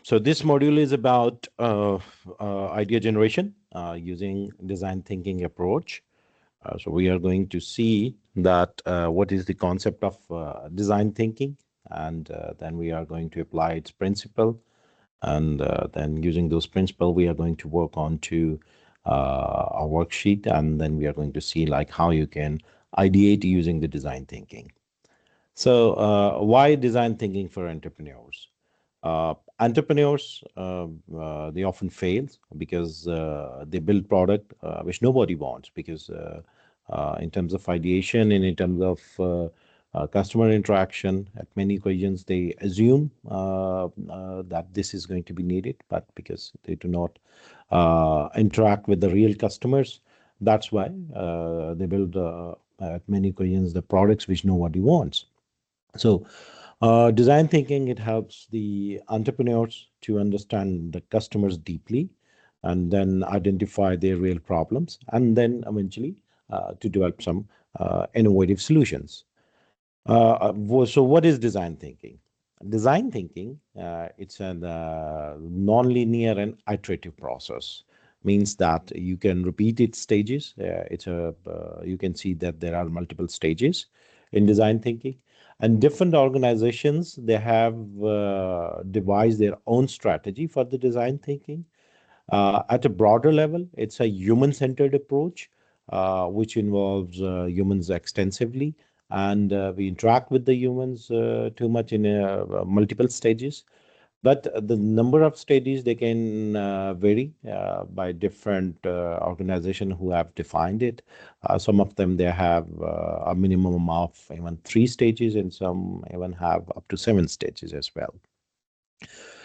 So this module is about idea generation using design thinking approach. So we are going to see that what is the concept of design thinking, and then we are going to apply its principle, and then using those principle, we are going to work on to a worksheet, and then we are going to see like how you can ideate using the design thinking. So, why design thinking for entrepreneurs? Entrepreneurs they often fail because they build product which nobody wants. Because in terms of ideation and in terms of customer interaction, at many occasions they assume that this is going to be needed, but because they do not interact with the real customers, that's why they build at many occasions the products which nobody wants. So, design thinking, it helps the entrepreneurs to understand the customers deeply and then identify their real problems and then eventually to develop some innovative solutions. So, what is design thinking? Design thinking, it's a non-linear and iterative process. Means that you can repeat its stages. You can see that there are multiple stages in design thinking, and different organizations they have devised their own strategy for the design thinking. At a broader level, it's a human-centered approach, which involves humans extensively, and we interact with the humans too much in multiple stages. But the number of stages they can vary by different organization who have defined it. Some of them they have a minimum of even 3 stages, and some even have up to 7 stages as well.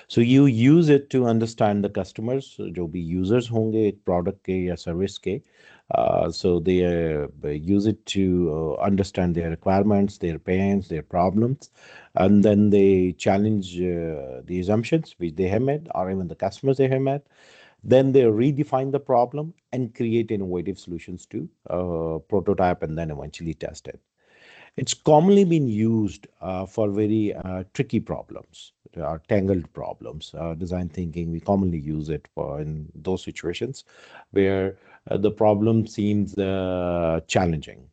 So you use it to understand the customers, जो भी users होंगे एक product के या service के. So they use it to understand their requirements, their pains, their problems, and then they challenge the assumptions which they have made, or even the customers they have made. Then they redefine the problem and create innovative solutions to prototype and then eventually test it. It's commonly been used for very tricky problems, tangled problems. Design thinking, we commonly use it for in those situations where the problem seems challenging.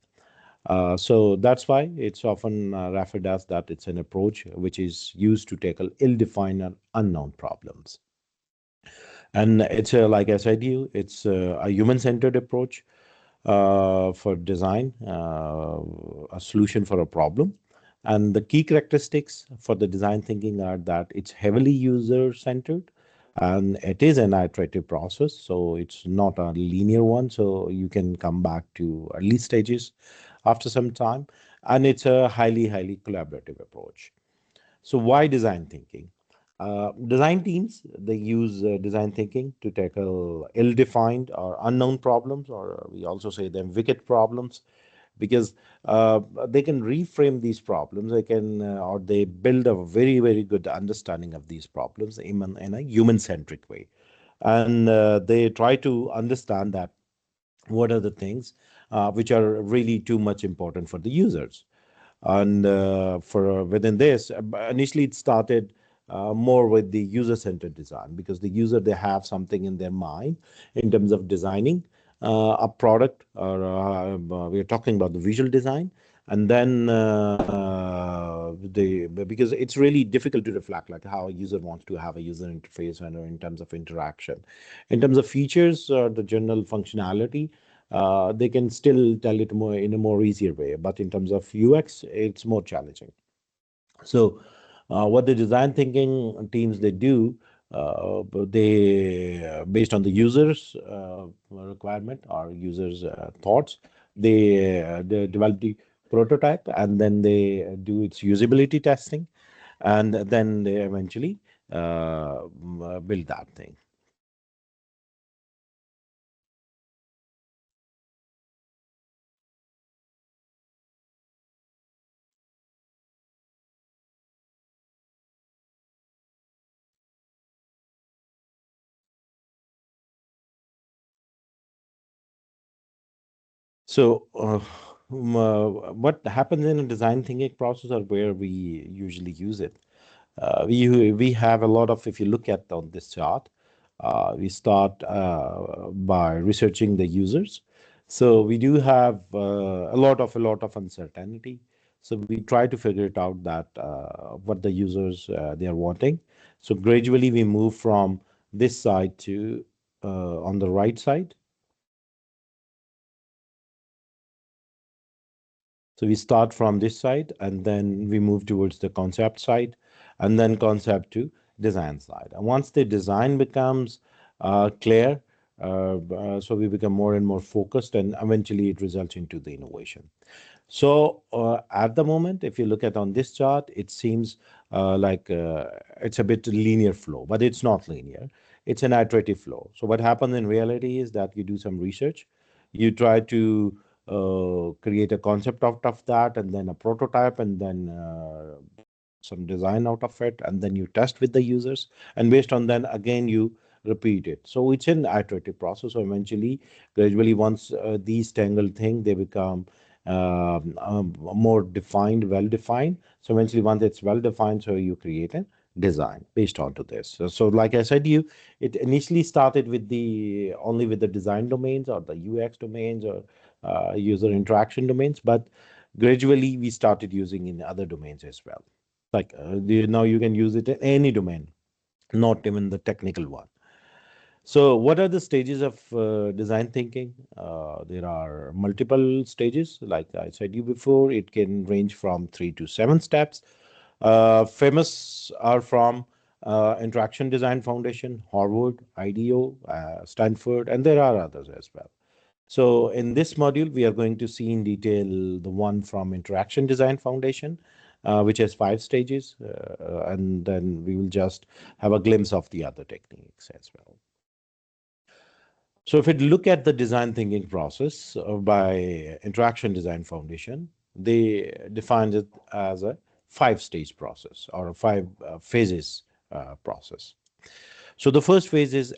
So that's why it's often referred as that it's an approach which is used to tackle ill-defined and unknown problems. And it's like I said, it's a human-centered approach for design, a solution for a problem. And the key characteristics for the design thinking are that it's heavily user-centered and it is an iterative process. So it's not a linear one. So you can come back to early stages after some time. And it's a highly collaborative approach. So why design thinking? Design teams they use design thinking to tackle ill-defined or unknown problems, or we also say them wicked problems, because they can reframe these problems. They can or they build a very good understanding of these problems in a human-centric way, and they try to understand that what are the things which are really too much important for the users. And for within this, initially it started more with the user-centered design, because the user they have something in their mind in terms of designing a product, or we are talking about the visual design. And then because it's really difficult to reflect like how a user wants to have a user interface, and in terms of interaction, in terms of features or the general functionality, they can still tell it more in a more easier way. But in terms of UX, it's more challenging. So, what the design thinking teams they do, they based on the users' requirement or users' thoughts, they develop the prototype, and then they do its usability testing, and then they eventually build that thing. So, what happens in a design thinking process, or where we usually use it? We have a lot of, if you look at on this chart, we start by researching the users. So we do have a lot of uncertainty. So we try to figure it out that what the users they are wanting. So gradually we move from this side to on the right side. So we start from this side and then we move towards the concept side and then concept to design side. And once the design becomes clear, so we become more and more focused and eventually it results into the innovation. So at the moment, if you look at on this chart, it seems like it's a bit linear flow, but it's not linear. It's an iterative flow. So what happens in reality is that you do some research, you try to create a concept out of that, and then a prototype, and then some design out of it, and then you test with the users, and based on then again you repeat it. So it's an iterative process. So eventually, gradually, once these tangled things they become more defined, well defined. So eventually, once it's well defined, so you create a design based onto this. So like I said, it initially started with the only with the design domains or the UX domains or user interaction domains, but gradually we started using in other domains as well. Like now you can use it in any domain, not even the technical one. So, what are the stages of design thinking? There are multiple stages. Like I said you before, it can range from 3 to 7 steps. Famous are from Interaction Design Foundation, Harvard, IDEO, Stanford, and there are others as well. So, in this module, we are going to see in detail the one from Interaction Design Foundation, which has 5 stages, and then we will just have a glimpse of the other techniques as well. So if you look at the design thinking process by Interaction Design Foundation, they defined it as a 5 stage process or a 5 phases process. So the first phase is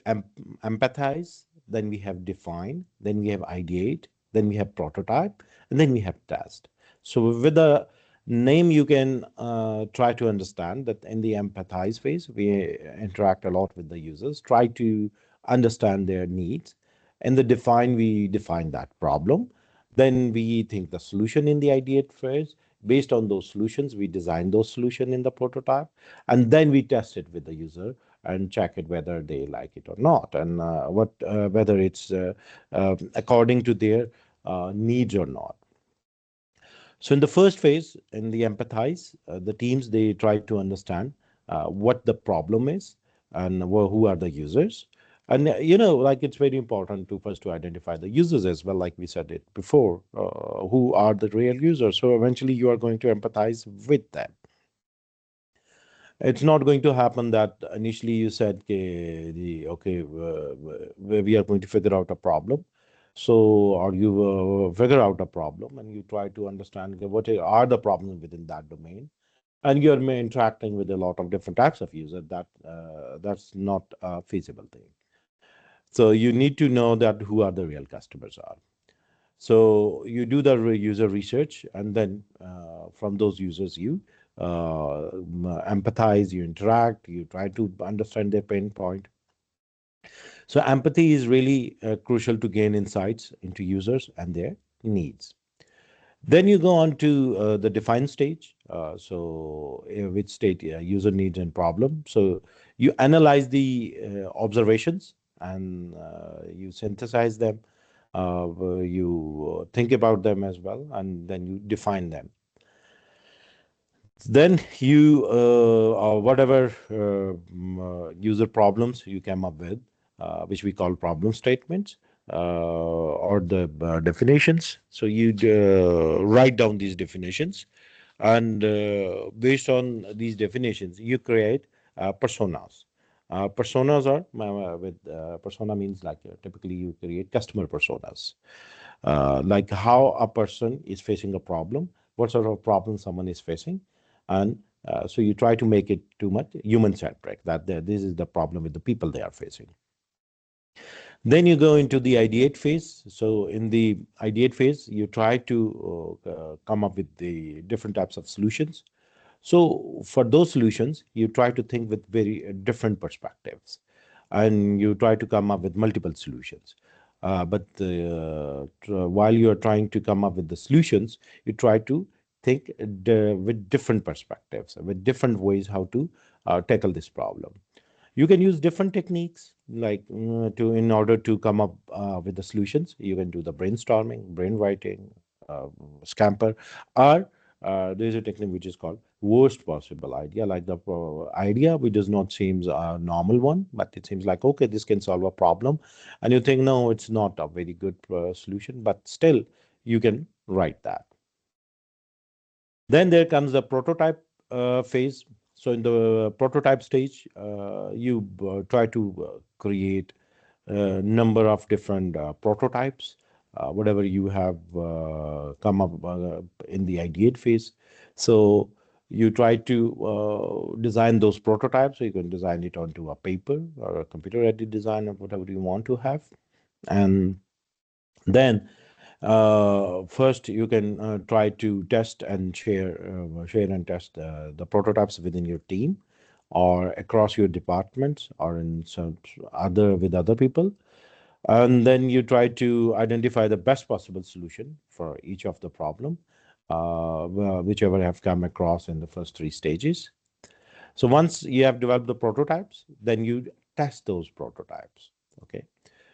empathize, then we have define, then we have ideate, then we have prototype, and then we have test. So with the name, you can try to understand that in the empathize phase, we interact a lot with the users, try to understand their needs. In the define, we define that problem. Then we think the solution in the ideate phase. Based on those solutions, we design those solution in the prototype, and then we test it with the user and check it whether they like it or not, and what whether it's according to their needs or not. So in the first phase, in the empathize, the teams they try to understand what the problem is and who are the users. And like it's very important to first to identify the users as well, like we said it before, who are the real users. So eventually you are going to empathize with them. It's not going to happen that initially you said, okay, we are going to figure out a problem. So, or you figure out a problem and you try to understand okay, what are the problems within that domain, and you're interacting with a lot of different types of users. That's not a feasible thing. So you need to know that who are the real customers are. So you do the user research, and then from those users, you empathize, you interact, you try to understand their pain point. So empathy is really crucial to gain insights into users and their needs. Then you go on to the define stage. Which state user needs and problem. So you analyze the observations and you synthesize them. You think about them as well, and then you define them. Then you, or whatever user problems you came up with, which we call problem statements, or the definitions. So you write down these definitions, and based on these definitions, you create personas. Personas are with persona means like typically you create customer personas, like how a person is facing a problem, what sort of problem someone is facing, and so you try to make it too much human centric that this is the problem with the people they are facing. Then you go into the ideate phase. So in the ideate phase, you try to come up with the different types of solutions. So for those solutions, you try to think with very different perspectives, and you try to come up with multiple solutions. But while you are trying to come up with the solutions, you try to think with different perspectives, with different ways how to tackle this problem. You can use different techniques like to in order to come up with the solutions. You can do the brainstorming, brainwriting, uh, scamper, or there is a technique which is called worst possible idea, like the idea which does not seems a normal one, but it seems like, okay, this can solve a problem, and you think, no, it's not a very good solution, but still you can write that. Then there comes the prototype phase. So in the prototype stage, you try to create a number of different prototypes, whatever you have come up in the ideate phase. So you try to design those prototypes. So you can design it onto a paper or a computer-ready design or whatever you want to have. And then first, you can try to test and share and test the prototypes within your team, or across your departments, or in some other with other people. And then you try to identify the best possible solution for each of the problem, whichever have come across in the first three stages. So once you have developed the prototypes, then you test those prototypes. Okay.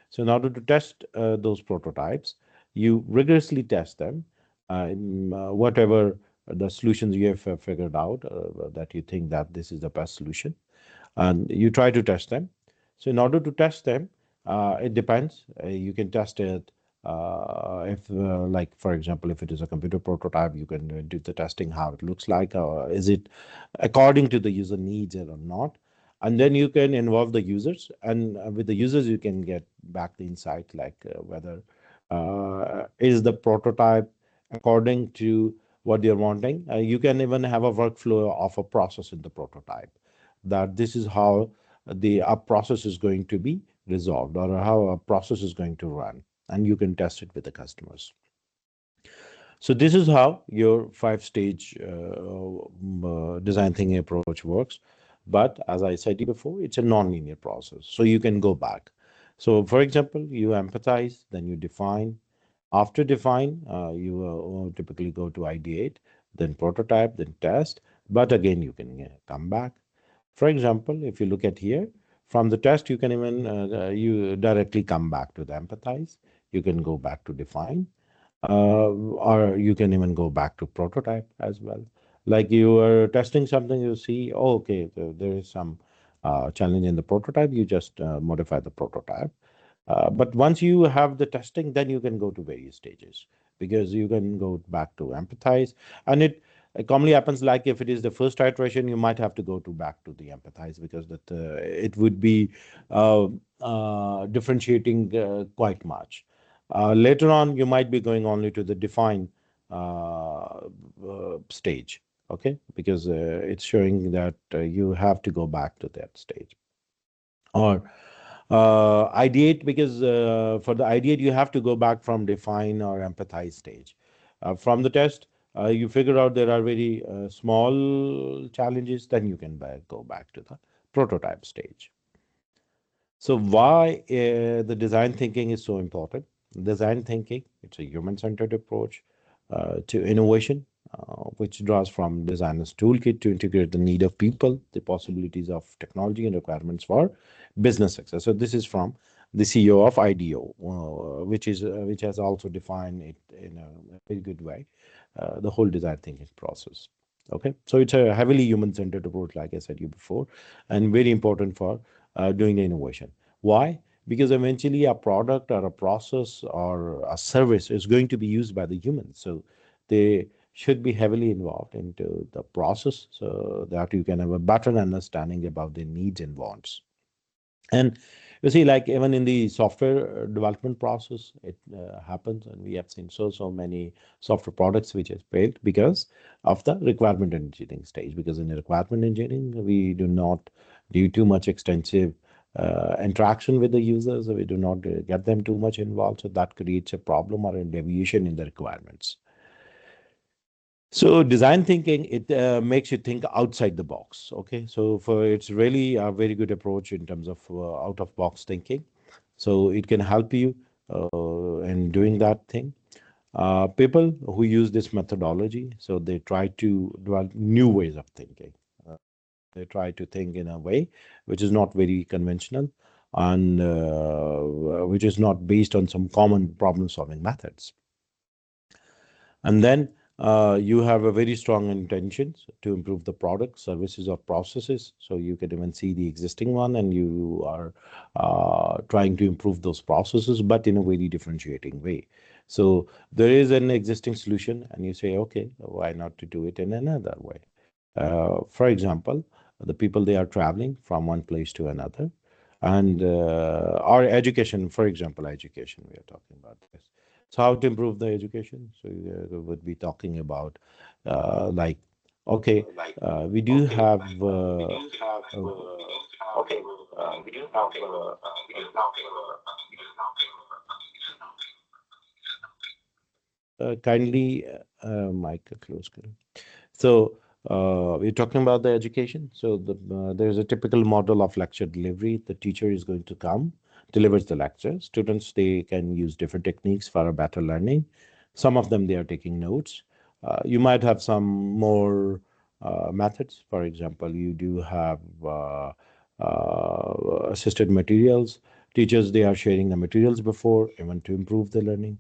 So in order to test those prototypes, you rigorously test them, whatever the solutions you have figured out that you think that this is the best solution, and you try to test them. So in order to test them, it depends. You can test it if, like, for example, if it is a computer prototype, you can do the testing how it looks like. Is it according to the user needs it or not? And then you can involve the users, and with the users, you can get back the insight like whether is the prototype according to what they're wanting. You can even have a workflow of a process in the prototype, that this is how the process is going to be resolved, or how a process is going to run, and you can test it with the customers. So this is how your five-stage design thinking approach works. But as I said before, it's a non-linear process. So you can go back. So for example, you empathize, then you define. After define, you typically go to ideate, then prototype, then test. But again, you can come back. For example, if you look at here, from the test, you can even you directly come back to the empathize. You can go back to define, or you can even go back to prototype as well. Like you are testing something, you see, oh, okay, there is some challenge in the prototype. You just modify the prototype. But once you have the testing, then you can go to various stages, because you can go back to empathize. And it commonly happens like if it is the first iteration, you might have to go to back to the empathize, because that it would be differentiating quite much. Later on, you might be going only to the define stage, okay, because it's showing that you have to go back to that stage. Or ideate, because for the ideate, you have to go back from define or empathize stage. From the test, you figure out there are very small challenges, then you can go back to the prototype stage. So why the design thinking is so important? Design thinking, it's a human-centered approach to innovation, which draws from designer's toolkit to integrate the need of people, the possibilities of technology, and requirements for business success. So this is from the CEO of IDEO, which has also defined it in a very good way, the whole design thinking process. Okay, so it's a heavily human-centered approach, like I said you before, and very important for doing the innovation. Why? Because eventually a product or a process or a service is going to be used by the humans. So they should be heavily involved into the process, so that you can have a better understanding about their needs and wants. And you see, like even in the software development process, it happens, and we have seen so many software products which is built because of the requirement engineering stage. Because in the requirement engineering, we do not do too much extensive interaction with the users. We do not get them too much involved, so that creates a problem or a deviation in the requirements. So design thinking, it makes you think outside the box. Okay, so for it's really a very good approach in terms of out of box thinking. So it can help you in doing that thing. People who use this methodology, so they try to develop new ways of thinking. Uh, they try to think in a way which is not very conventional and which is not based on some common problem solving methods. And then you have a very strong intentions to improve the product, services, or processes. So you can even see the existing one, and you are trying to improve those processes, but in a very differentiating way. So there is an existing solution, and you say, okay, why not to do it in another way? For example, the people they are traveling from one place to another, and our education, for example, education, we are talking about this. So how to improve the education? So we would be talking about like, okay, we do have uh, kindly mic close. So we're talking about the education. So there's a typical model of lecture delivery. The teacher is going to come, delivers the lecture. Students, they can use different techniques for a better learning. Some of them, they are taking notes. You might have some more methods. For example, you do have assisted materials. Teachers, they are sharing the materials before, even to improve the learning.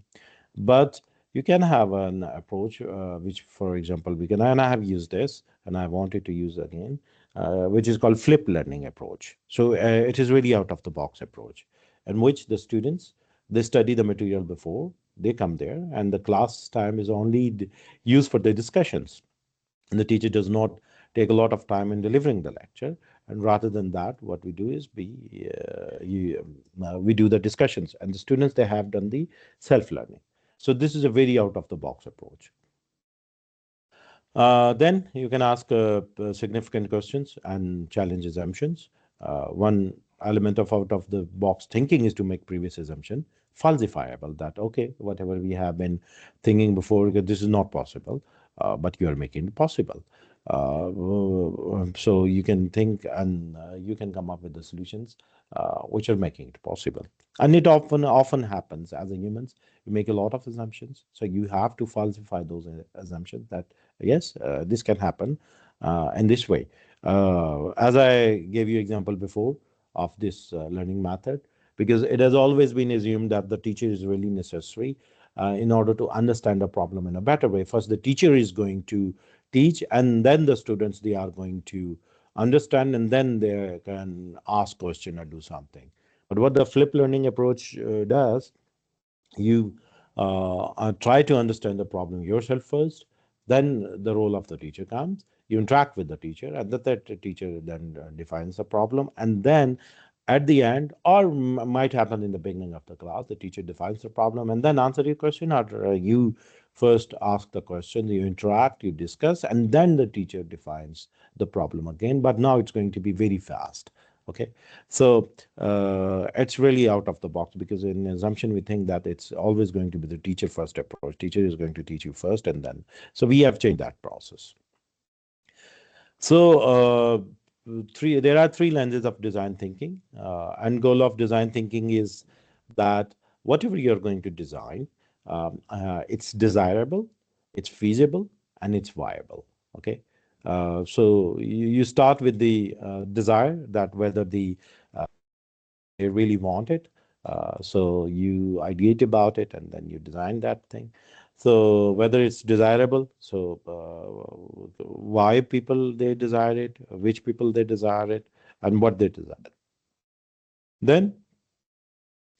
But you can have an approach, which, for example, we can, and I have used this, and I wanted to use again, which is called flip learning approach. So it is really out of the box approach, in which the students, they study the material before they come there, and the class time is only used for the discussions, and the teacher does not take a lot of time in delivering the lecture. And rather than that, what we do is we do the discussions, and the students, they have done the self learning. So this is a very out of the box approach. Then you can ask significant questions and challenge assumptions. One element of out of the box thinking is to make previous assumption falsifiable. That okay, whatever we have been thinking before, okay, this is not possible, but you are making it possible. So you can think, and you can come up with the solutions which are making it possible. And it often happens as a humans. You make a lot of assumptions, so you have to falsify those assumptions that yes, this can happen in this way. As I gave you example before of this learning method, because it has always been assumed that the teacher is really necessary in order to understand a problem in a better way. First, the teacher is going to teach, and then the students, they are going to understand, and then they can ask question or do something. But what the flip learning approach does, you try to understand the problem yourself first, then the role of the teacher comes. You interact with the teacher, and that teacher then defines the problem, and then at the end, or might happen in the beginning of the class, the teacher defines the problem and then answer your question, or you first ask the question, you interact, you discuss, and then the teacher defines the problem again. But now it's going to be very fast. Okay, so it's really out of the box, because in assumption we think that it's always going to be the teacher first approach. Teacher is going to teach you first, and then so we have changed that process. So three there are three lenses of design thinking, and goal of design thinking is that whatever you're going to design, it's desirable, it's feasible, and it's viable. Okay, so you start with the desire, that whether the they really want it. So you ideate about it, and then you design that thing. So whether it's desirable, so why people they desire it, which people they desire it, and what they desire. Then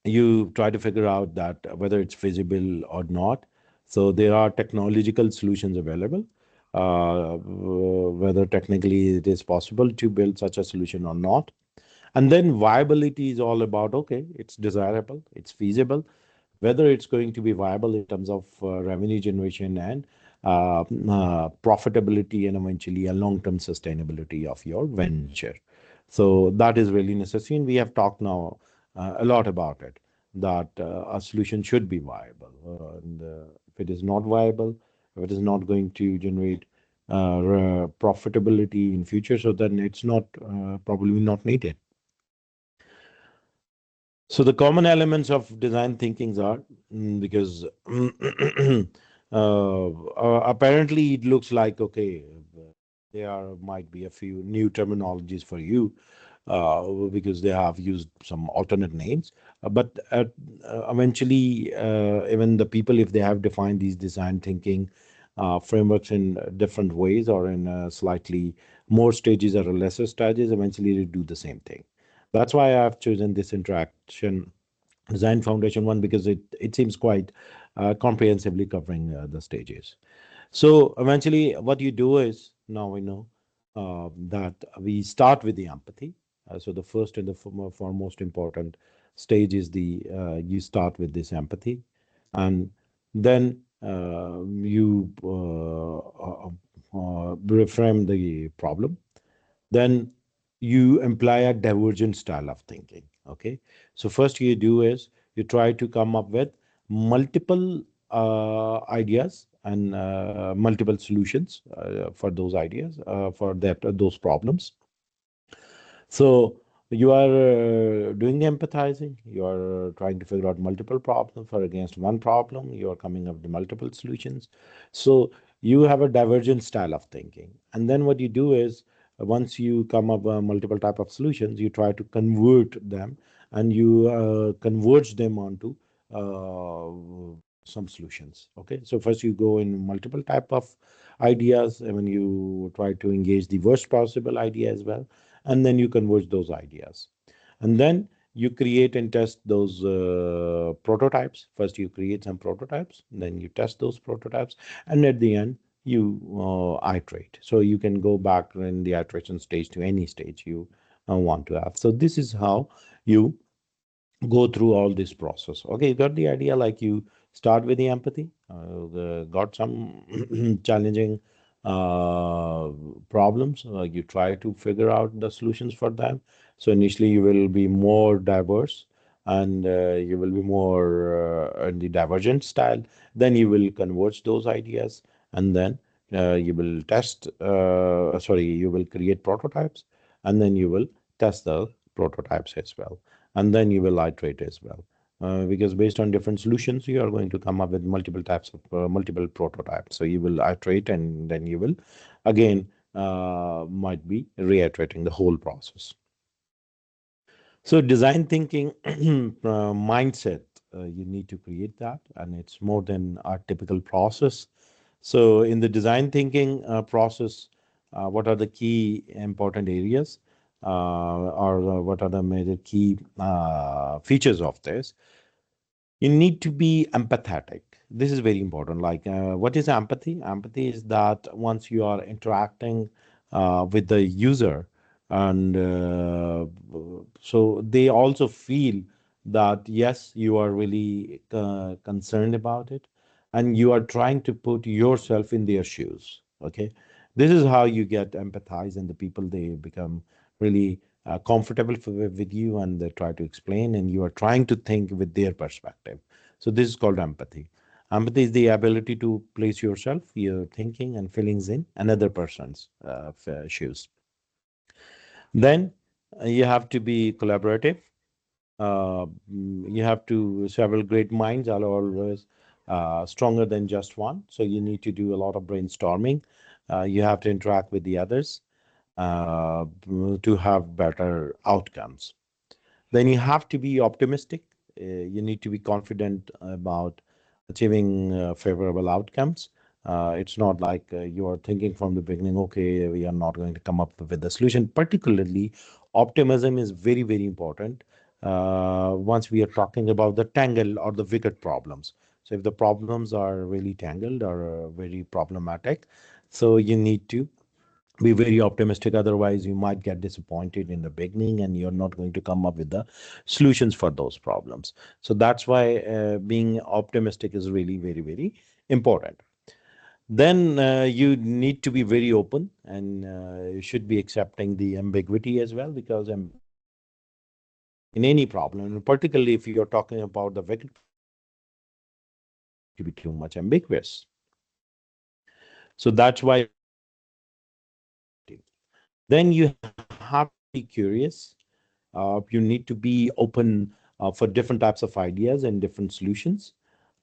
you try to figure out that whether it's feasible or not. So there are technological solutions available. Whether technically it is possible to build such a solution or not. And then viability is all about, okay, it's desirable, it's feasible, whether it's going to be viable in terms of revenue generation and profitability, and eventually a long-term sustainability of your venture. So that is really necessary. And we have talked now a lot about it, that a solution should be viable. And if it is not viable, if it is not going to generate profitability in future, so then it's not probably not needed. So the common elements of design thinkings are because apparently it looks like okay, there might be a few new terminologies for you because they have used some alternate names. But eventually, even the people, if they have defined these design thinking frameworks in different ways or in slightly more stages or lesser stages, eventually they do the same thing. That's why I've chosen this interaction design foundation one because it seems quite comprehensively covering the stages. So eventually, what you do is now we know that we start with the empathy. So the first and the foremost important stage is the you start with this empathy, and then you reframe the problem. Then you imply a divergent style of thinking. Okay, so first you do is you try to come up with multiple ideas and multiple solutions for those ideas for that those problems. So you are doing empathizing. You are trying to figure out multiple problems for against one problem. You are coming up with multiple solutions. So you have a divergent style of thinking. And then what you do is once you come up with multiple type of solutions, you try to convert them and you converge them onto some solutions. Okay. So first you go in multiple type of ideas and when you try to engage the worst possible idea as well, and then you converge those ideas, and then you create and test those prototypes. First you create some prototypes, then you test those prototypes, and at the end you iterate. So you can go back in the iteration stage to any stage you want to have. So this is how you go through all this process. Okay, you got the idea. Like you start with the empathy, got some challenging uh, problems. You try to figure out the solutions for them. So initially you will be more diverse and you will be more in the divergent style. Then you will converge those ideas and then you will test, sorry, you will create prototypes and then you will test the prototypes as well, and then you will iterate as well. Because based on different solutions, you are going to come up with multiple types of multiple prototypes. So you will iterate and then you will again might be reiterating the whole process. So design thinking mindset, you need to create that, and it's more than our typical process. So in the design thinking process, what are the key important areas, or what are the major key features of this? You need to be empathetic. This is very important. Like, what is empathy? Empathy is that once you are interacting with the user, and so they also feel that yes, you are really concerned about it, and you are trying to put yourself in their shoes. Okay, this is how you get empathize, and the people they become really comfortable with you, and they try to explain, and you are trying to think with their perspective. So this is called empathy. Empathy is the ability to place yourself, your thinking and feelings in another person's shoes. Then you have to be collaborative. You have to several great minds are always stronger than just one. So you need to do a lot of brainstorming. You have to interact with the others uh, to have better outcomes. Then you have to be optimistic. You need to be confident about achieving favorable outcomes. It's not like you are thinking from the beginning, okay, we are not going to come up with a solution. Particularly, optimism is very, very important once we are talking about the tangle or the wicked problems. So if the problems are really tangled or very problematic, so you need to be very optimistic, otherwise you might get disappointed in the beginning and you're not going to come up with the solutions for those problems. So that's why being optimistic is really very, very important. Then you need to be very open, and you should be accepting the ambiguity as well, because ambiguity is needed in any problem, and particularly if you're talking about the wicked problems, you are not going to be too much ambiguous. So that's why then you have to be curious. You need to be open for different types of ideas and different solutions,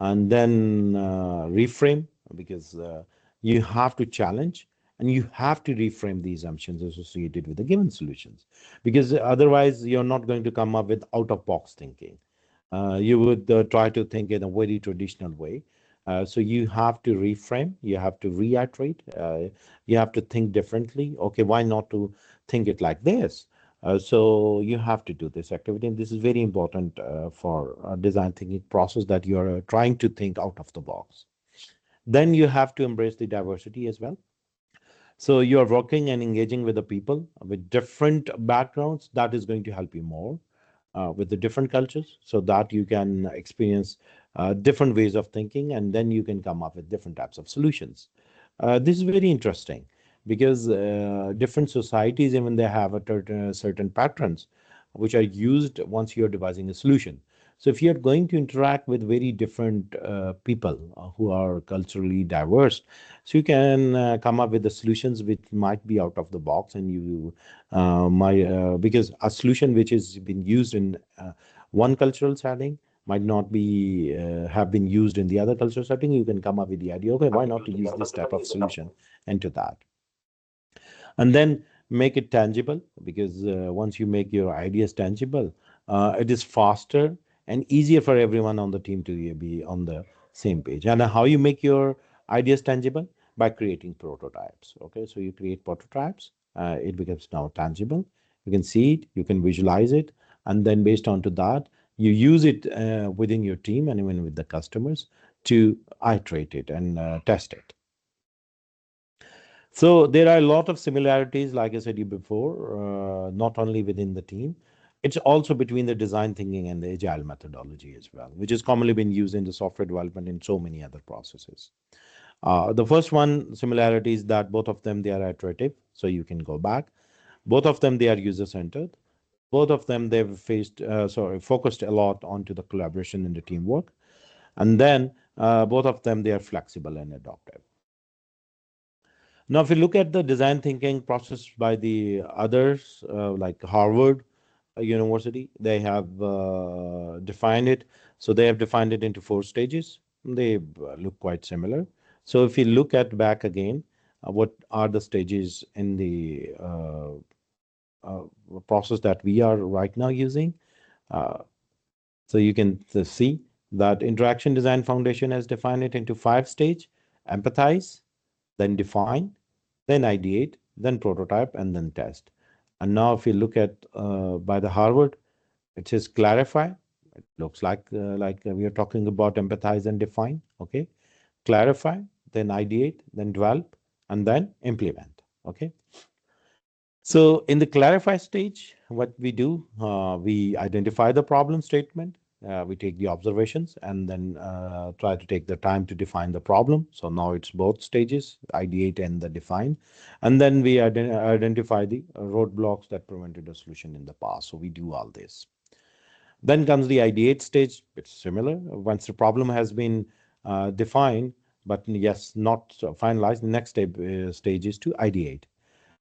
and then reframe, because you have to challenge and you have to reframe the assumptions associated with the given solutions, because otherwise you're not going to come up with out of box thinking. You would try to think in a very traditional way. So you have to reframe, you have to reiterate, you have to think differently. Okay, why not to think it like this? So you have to do this activity, and this is very important for design thinking process, that you are trying to think out of the box. Then you have to embrace the diversity as well. So you are working and engaging with the people with different backgrounds. That is going to help you more with the different cultures, so that you can experience different ways of thinking, and then you can come up with different types of solutions. This is very interesting, because different societies, even they have a certain patterns which are used once you're devising a solution. So if you're going to interact with very different people who are culturally diverse, so you can come up with the solutions which might be out of the box, and you my because a solution which has been used in one cultural setting might not be have been used in the other cultural setting. You can come up with the idea, okay, why not to use this type of solution into that, and then make it tangible, because once you make your ideas tangible, it is faster and easier for everyone on the team to be on the same page. And how you make your ideas tangible? By creating prototypes. Okay, so you create prototypes, it becomes now tangible. You can see it, you can visualize it, and then based on to that, you use it within your team and even with the customers to iterate it and test it. So there are a lot of similarities, like I said you before, not only within the team, it's also between the design thinking and the agile methodology as well, which is commonly been used in the software development in so many other processes. The first one similarity is that both of them they are iterative, so you can go back. Both of them they are user centered. Both of them they've focused a lot onto the collaboration and the teamwork, and then both of them they are flexible and adaptive. Now, if you look at the design thinking process by the others, like Harvard University, they have defined it. So they have defined it into four stages. They look quite similar. So if you look at back again, what are the stages in the uh, process that we are right now using? Uh, so you can see that Interaction Design Foundation has defined it into five stage: empathize, then define, then ideate, then prototype, and then test. And now, if you look at by the Harvard, it says clarify. It looks like we are talking about empathize and define. Okay, clarify, then ideate, then develop, and then implement. Okay. So in the clarify stage, what we do, we identify the problem statement, we take the observations, and then try to take the time to define the problem. So now it's both stages, ideate and the define. And then we identify the roadblocks that prevented a solution in the past. So we do all this. Then comes the ideate stage. It's similar. Once the problem has been defined, but yes, not finalized, the next stage is to ideate.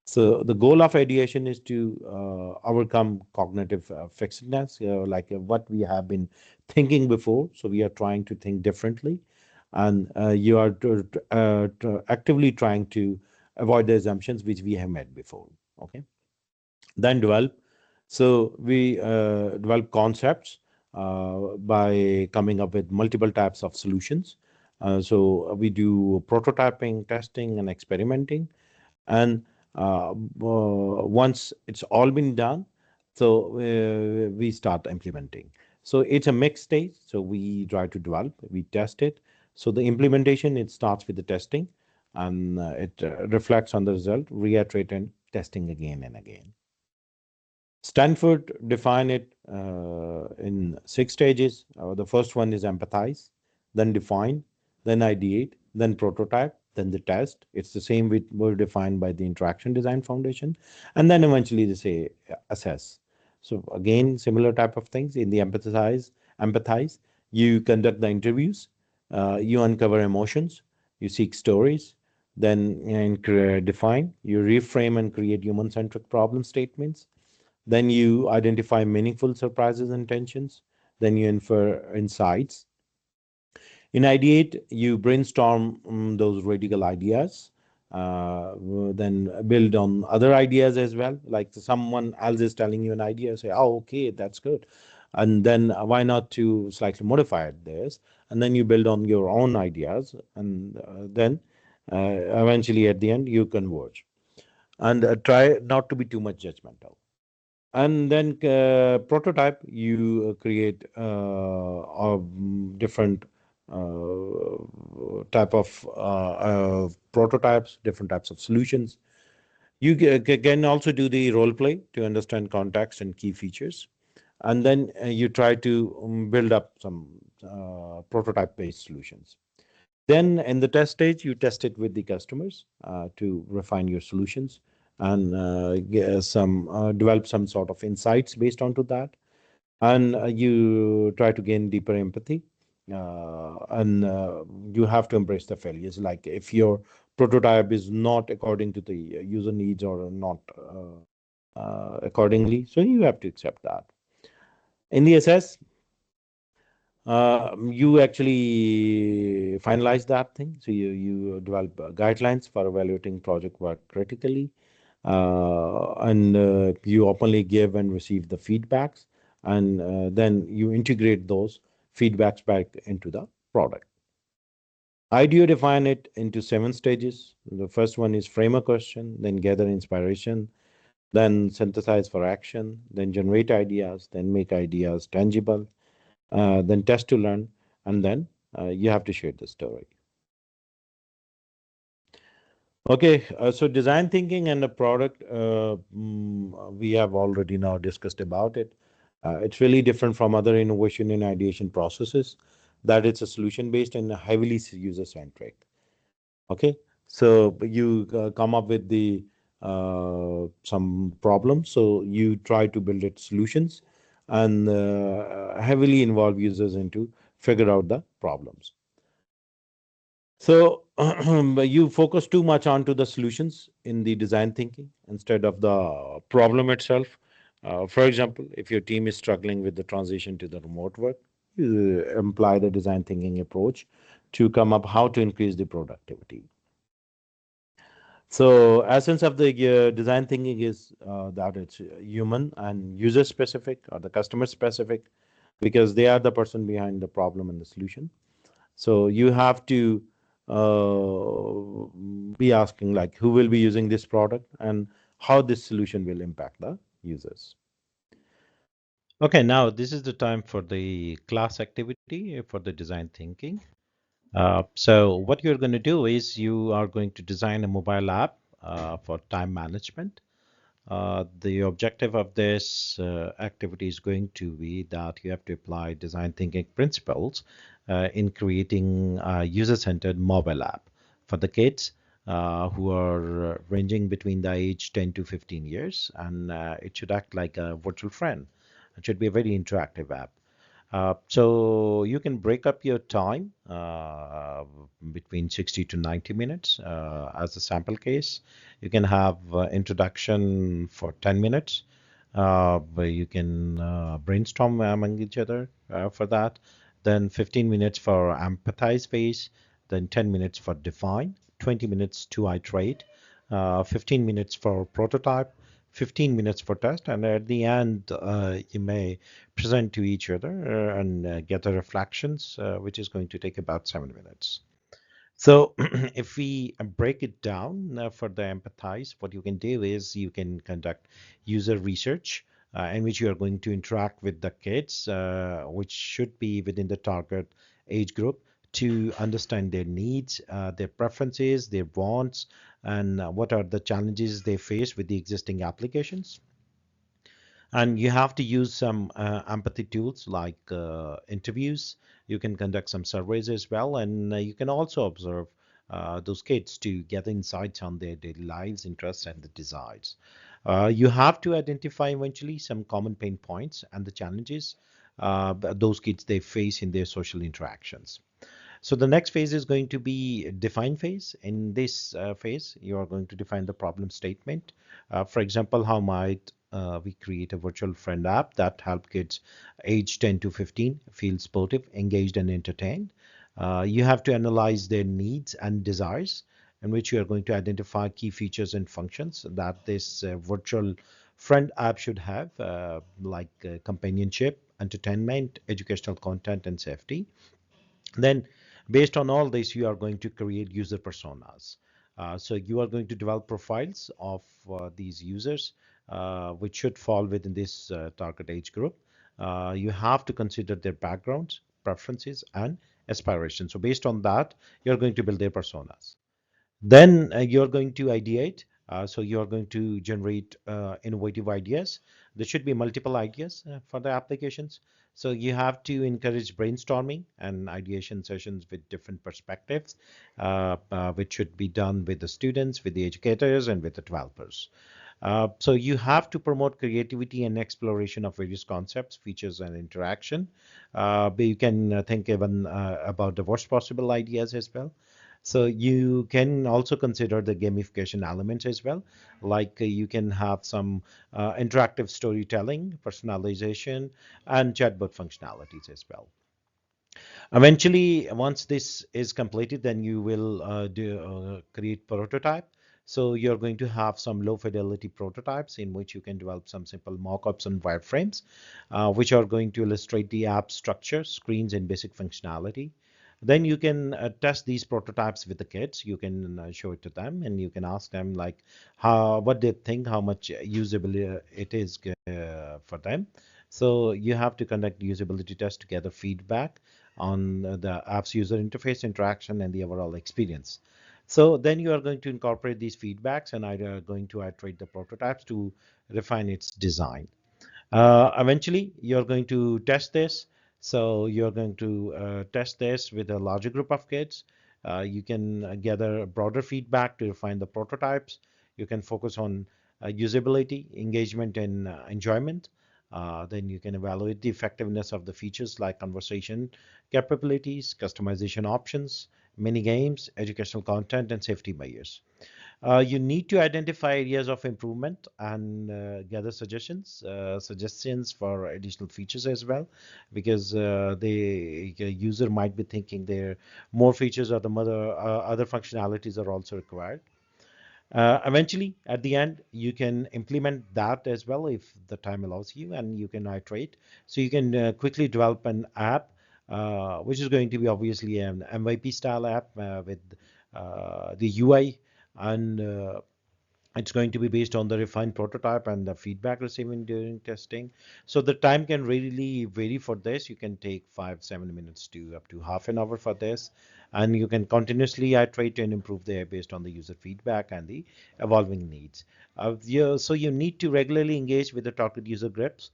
So the goal of ideation is to overcome cognitive fixedness, like what we have been thinking before. So we are trying to think differently, and you are actively trying to avoid the assumptions which we have made before. Okay. Then develop. So we develop concepts by coming up with multiple types of solutions. So we do prototyping, testing, and experimenting, and once it's all been done, so we start implementing. So it's a mixed stage. So we try to develop, we test it. So the implementation, it starts with the testing, and it reflects on the result, reiterate and testing again and again. Stanford define it in six stages. The first one is empathize, then define, then ideate, then prototype, then the test. It's the same with were defined by the Interaction Design Foundation, and then eventually they say assess. So again, similar type of things in the empathize. You conduct the interviews, you uncover emotions, you seek stories, Then define, you reframe and create human-centric problem statements. Then you identify meaningful surprises and tensions. Then you infer insights. In ideate, you brainstorm those radical ideas, then build on other ideas as well. Like someone else is telling you an idea, say, "Oh, okay, that's good," and then why not to slightly modify this, and then you build on your own ideas, and then eventually at the end you converge. And try not to be too much judgmental. And then prototype, you create different type of prototypes, different types of solutions. You can also do the role play to understand context and key features. And then you try to build up some prototype based solutions. Then in the test stage, you test it with the customers to refine your solutions and develop some sort of insights based onto that. And you try to gain deeper empathy. And you have to embrace the failures. Like if your prototype is not according to the user needs or not accordingly, so you have to accept that. In the SS, you actually finalize that thing. So you develop guidelines for evaluating project work critically, and you openly give and receive the feedbacks, and then you integrate those feedbacks back into the product. I do define it into 7 stages. The first one is frame a question, then gather inspiration, then synthesize for action, then generate ideas, then make ideas tangible, then test to learn, and then you have to share the story. Okay, so design thinking and the product, we have already now discussed about it. It's really different from other innovation and ideation processes, that it's a solution based and heavily user centric. Okay, so you come up with the some problems, so you try to build it solutions and heavily involve users into figure out the problems. So you focus too much onto the solutions in the design thinking instead of the problem itself. For example, if your team is struggling with the transition to the remote work, you apply the design thinking approach to come up how to increase the productivity. So essence of the design thinking is that it's human and user specific or the customer specific, because they are the person behind the problem and the solution. So you have to be asking like who will be using this product and how this solution will impact the users. Okay, now this is the time for the class activity for the design thinking. So what you're going to do is you are going to design a mobile app for time management. The objective of this activity is going to be that you have to apply design thinking principles in creating a user-centered mobile app for the kids who are ranging between the age 10 to 15 years, and it should act like a virtual friend. It should be a very interactive app. So you can break up your time between 60 to 90 minutes as a sample case. You can have introduction for 10 minutes where you can brainstorm among each other for that. Then 15 minutes for empathize phase, then 10 minutes for define, 20 minutes to iterate, 15 minutes for prototype, 15 minutes for test, and at the end, you may present to each other and get the reflections, which is going to take about 7 minutes. So if we break it down for the empathize, what you can do is you can conduct user research in which you are going to interact with the kids, which should be within the target age group, to understand their needs, their preferences, their wants, and what are the challenges they face with the existing applications. And you have to use some empathy tools like interviews. You can conduct some surveys as well, and you can also observe those kids to get insights on their daily lives, interests, and the desires. You have to identify eventually some common pain points and the challenges those kids they face in their social interactions. So the next phase is going to be define phase. In this phase, you are going to define the problem statement. For example, how might we create a virtual friend app that help kids age 10 to 15 feel sportive, engaged, and entertained. You have to analyze their needs and desires, in which you are going to identify key features and functions that this virtual friend app should have, like companionship, entertainment, educational content, and safety. Then, based on all this, you are going to create user personas. So you are going to develop profiles of these users, which should fall within this target age group. You have to consider their backgrounds, preferences, and aspirations. So based on that, you're going to build their personas. Then you're going to ideate. So you're going to generate innovative ideas. There should be multiple ideas for the applications. So you have to encourage brainstorming and ideation sessions with different perspectives, which should be done with the students, with the educators, and with the developers. So you have to promote creativity and exploration of various concepts, features, and interaction. But you can think even about the worst possible ideas as well. So you can also consider the gamification elements as well, like you can have some interactive storytelling, personalization, and chatbot functionalities as well. Eventually, once this is completed, then you will create prototype. So you're going to have some low fidelity prototypes in which you can develop some simple mockups and wireframes, which are going to illustrate the app structure, screens, and basic functionality. Then you can test these prototypes with the kids. You can show it to them, and you can ask them like how what they think, how much usable it is for them. So you have to conduct usability tests to gather feedback on the app's user interface, interaction, and the overall experience. So then you are going to incorporate these feedbacks and are going to iterate the prototypes to refine its design. Eventually, you're going to test this. So you're going to test this with a larger group of kids. You can gather broader feedback to refine the prototypes. You can focus on usability, engagement, and enjoyment. Then you can evaluate the effectiveness of the features like conversation capabilities, customization options, mini games, educational content, and safety measures. You need to identify areas of improvement and gather suggestions for additional features as well, because the user might be thinking there more features or the other functionalities are also required. Eventually, at the end, you can implement that as well if the time allows you, and you can iterate. So you can quickly develop an app, which is going to be obviously an MVP style app with the UI, and it's going to be based on the refined prototype and the feedback received during testing. So the time can really vary for this. You can take 5-7 minutes to up to half an hour for this, and you can continuously iterate and improve there based on the user feedback and the evolving needs. So you need to regularly engage with the target user groups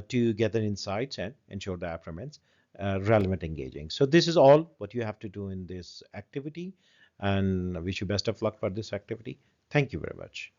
to gather insights and ensure the app remains relevant, engaging. So this is all what you have to do in this activity, and I wish you best of luck for this activity. Thank you very much.